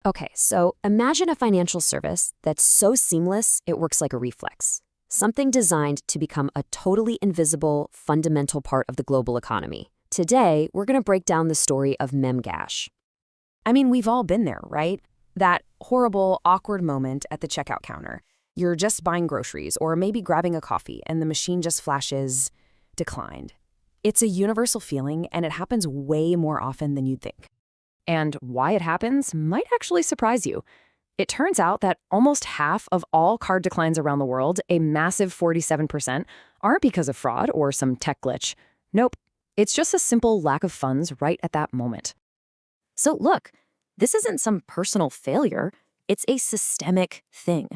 Okay, so imagine a financial service that's so seamless it works like a reflex. Something designed to become a totally invisible, fundamental part of the global economy. Today, we're going to break down the story of Memgash. I mean, we've all been there, right? That horrible, awkward moment at the checkout counter. You're just buying groceries or maybe grabbing a coffee and the machine just flashes declined. It's a universal feeling and it happens way more often than you'd think. And why it happens might actually surprise you. It turns out that almost half of all card declines around the world, a massive 47%, aren't because of fraud or some tech glitch. Nope, it's just a simple lack of funds right at that moment. So look, this isn't some personal failure, it's a systemic thing.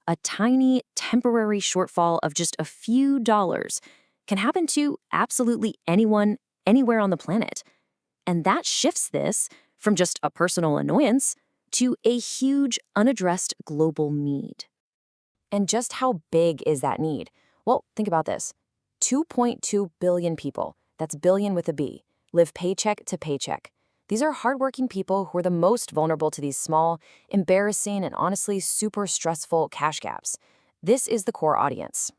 A tiny, temporary shortfall of just a few dollars can happen to absolutely anyone, anywhere on the planet. And that shifts this from just a personal annoyance to a huge, unaddressed global need. And just how big is that need? Well, think about this. 2.2 billion people, that's billion with a B, live paycheck to paycheck. These are hardworking people who are the most vulnerable to these small, embarrassing, and honestly super stressful cash gaps. This is the core audience.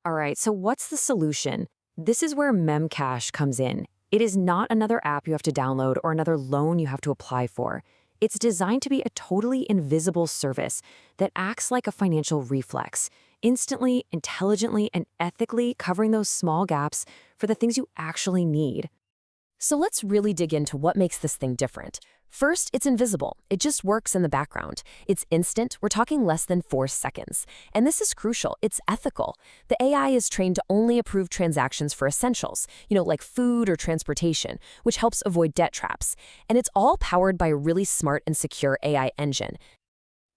All right, so what's the solution? This is where Memcash comes in. It is not another app you have to download or another loan you have to apply for. It's designed to be a totally invisible service that acts like a financial reflex, instantly, intelligently, and ethically covering those small gaps for the things you actually need. So let's really dig into what makes this thing different. First, it's invisible. It just works in the background. It's instant. We're talking less than 4 seconds. And this is crucial. It's ethical. The AI is trained to only approve transactions for essentials, like food or transportation, which helps avoid debt traps. And it's all powered by a really smart and secure AI engine.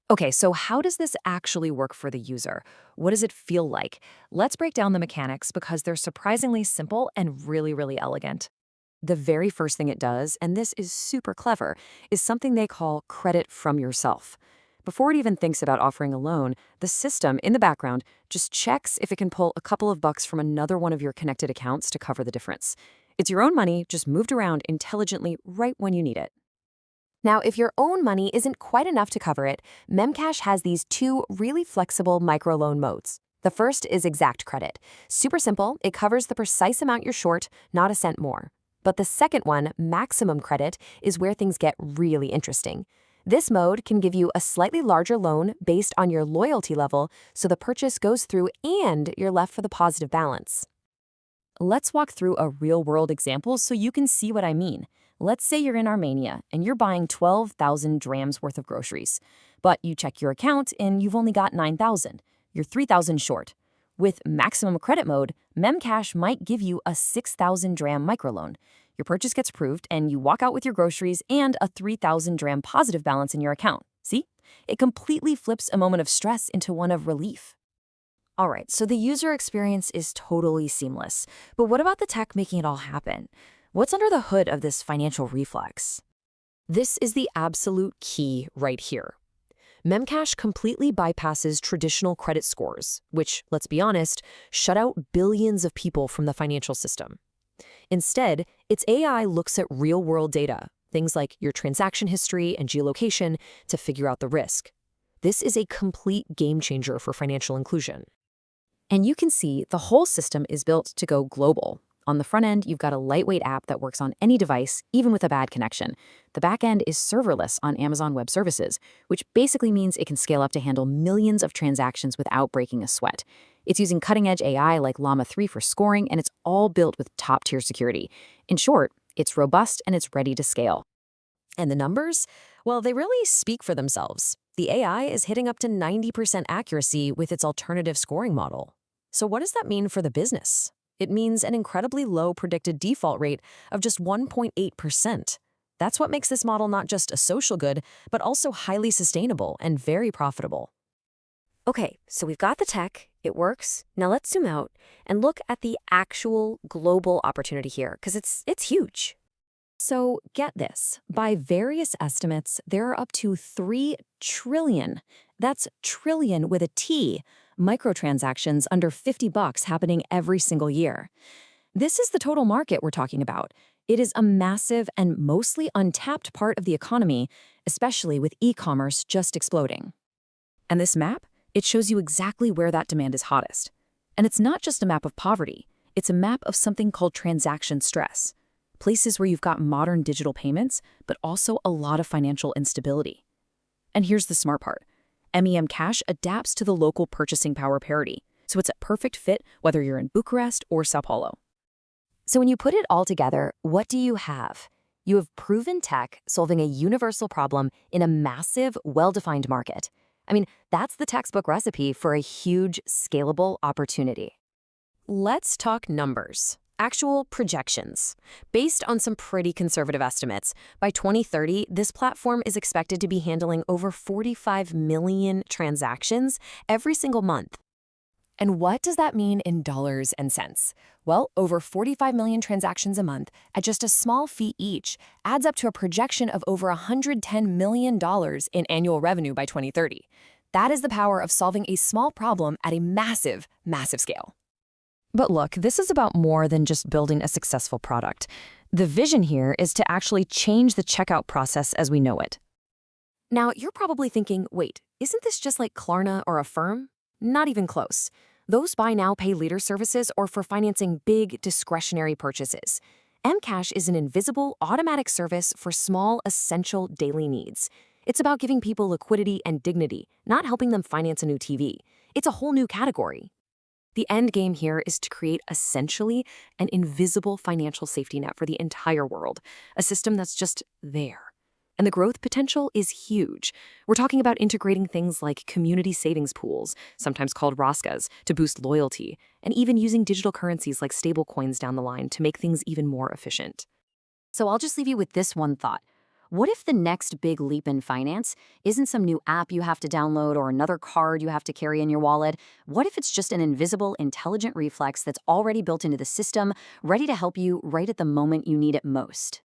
Okay, so how does this actually work for the user? What does it feel like? Let's break down the mechanics because they're surprisingly simple and really, really elegant. The very first thing it does, and this is super clever, is something they call credit from yourself. Before it even thinks about offering a loan, the system in the background just checks if it can pull a couple of bucks from another one of your connected accounts to cover the difference. It's your own money, just moved around intelligently right when you need it. Now, if your own money isn't quite enough to cover it, Memcash has these 2 really flexible microloan modes. The first is exact credit. Super simple, it covers the precise amount you're short, not a cent more. But the second one, maximum credit, is where things get really interesting. This mode can give you a slightly larger loan based on your loyalty level, so the purchase goes through and you're left with a positive balance. Let's walk through a real-world example so you can see what I mean. Let's say you're in Armenia and you're buying 12,000 drams worth of groceries, but you check your account and you've only got 9,000. You're 3,000 short. With maximum credit mode, Memcash might give you a 6,000 dram microloan. Your purchase gets approved and you walk out with your groceries and a 3,000 dram positive balance in your account. See? It completely flips a moment of stress into one of relief. All right, so the user experience is totally seamless. But what about the tech making it all happen? What's under the hood of this financial reflex? This is the absolute key right here. Memcash completely bypasses traditional credit scores, which, let's be honest, shut out billions of people from the financial system. Instead, its AI looks at real-world data, things like your transaction history and geolocation, to figure out the risk. This is a complete game changer for financial inclusion. And you can see the whole system is built to go global. On the front end, you've got a lightweight app that works on any device, even with a bad connection. The back end is serverless on Amazon Web Services, which basically means it can scale up to handle millions of transactions without breaking a sweat. It's using cutting-edge AI like Llama 3 for scoring, and it's all built with top-tier security. In short, it's robust and it's ready to scale. And the numbers? Well, they really speak for themselves. The AI is hitting up to 90% accuracy with its alternative scoring model. So what does that mean for the business? It means an incredibly low predicted default rate of just 1.8%. That's what makes this model not just a social good, but also highly sustainable and very profitable. Okay, so we've got the tech, it works. Now let's zoom out and look at the actual global opportunity here, because it's huge. So get this, by various estimates, there are up to 3 trillion, that's trillion with a T, microtransactions under $50 happening every single year. This is the total market we're talking about. It is a massive and mostly untapped part of the economy, especially with e-commerce just exploding. And this map, it shows you exactly where that demand is hottest. And it's not just a map of poverty, it's a map of something called transaction stress. Places where you've got modern digital payments, but also a lot of financial instability. And here's the smart part. MEM Cash adapts to the local purchasing power parity, so it's a perfect fit whether you're in Bucharest or Sao Paulo. So when you put it all together, what do you have? You have proven tech solving a universal problem in a massive, well-defined market. I mean, that's the textbook recipe for a huge, scalable opportunity. Let's talk numbers. Actual projections. Based on some pretty conservative estimates, by 2030, this platform is expected to be handling over 45 million transactions every single month. And what does that mean in dollars and cents? Well, over 45 million transactions a month at just a small fee each adds up to a projection of over $110 million in annual revenue by 2030. That is the power of solving a small problem at a massive, massive scale. But look, this is about more than just building a successful product. The vision here is to actually change the checkout process as we know it. Now, you're probably thinking, wait, isn't this just like Klarna or Affirm? Not even close. Those buy now, pay later services are for financing big, discretionary purchases. Mcash is an invisible, automatic service for small, essential daily needs. It's about giving people liquidity and dignity, not helping them finance a new TV. It's a whole new category. The end game here is to create essentially an invisible financial safety net for the entire world, a system that's just there. And the growth potential is huge. We're talking about integrating things like community savings pools, sometimes called ROSCAs, to boost loyalty, and even using digital currencies like stablecoins down the line to make things even more efficient. So I'll just leave you with this one thought. What if the next big leap in finance isn't some new app you have to download or another card you have to carry in your wallet? What if it's just an invisible, intelligent reflex that's already built into the system, ready to help you right at the moment you need it most?